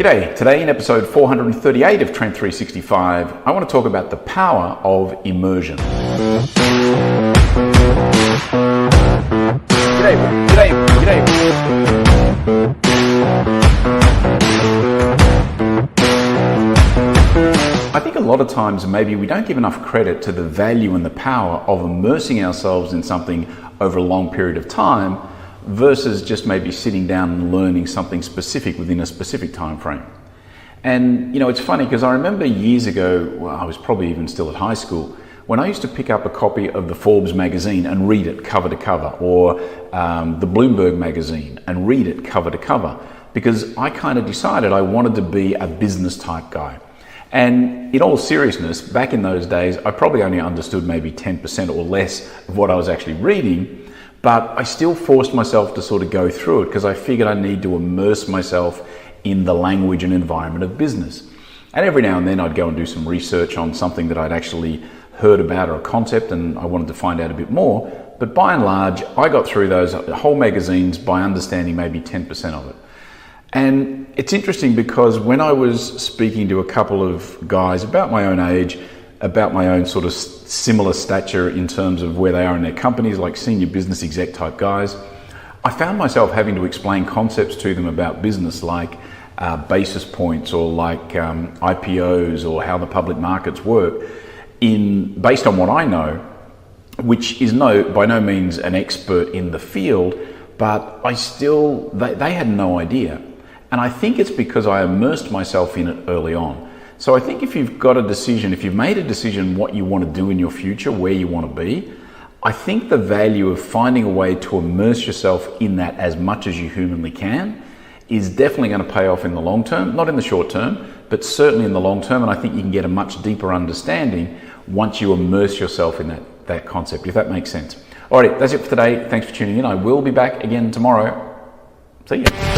G'day, today in episode 438 of Trent 365, I want to talk about the power of immersion. G'day. I think a lot of times maybe we don't give enough credit to the value and the power of immersing ourselves in something over a long period of time versus just maybe sitting down and learning something specific within a specific time frame. And it's funny because I remember years ago, well, I was probably even still at high school, when I used to pick up a copy of the Forbes magazine and read it cover to cover, or the Bloomberg magazine and read it cover to cover, because I kind of decided I wanted to be a business type guy. And in all seriousness, back in those days, I probably only understood maybe 10% or less of what I was actually reading, but I still forced myself to sort of go through it because I figured I need to immerse myself in the language and environment of business. And every now and then I'd go and do some research on something that I'd actually heard about or a concept and I wanted to find out a bit more. But by and large, I got through those whole magazines by understanding maybe 10% of it. And it's interesting because when I was speaking to a couple of guys about my own age, about my own sort of similar stature in terms of where they are in their companies, like senior business exec type guys, I found myself having to explain concepts to them about business like basis points or like IPOs or how the public markets work based on what I know, which is by no means an expert in the field, but they had no idea. And I think it's because I immersed myself in it early on. So I think if you've made a decision what you want to do in your future, where you want to be, I think the value of finding a way to immerse yourself in that as much as you humanly can is definitely going to pay off in the long term, not in the short term, but certainly in the long term. And I think you can get a much deeper understanding once you immerse yourself in that concept, if that makes sense. Alrighty, that's it for today. Thanks for tuning in. I will be back again tomorrow. See ya.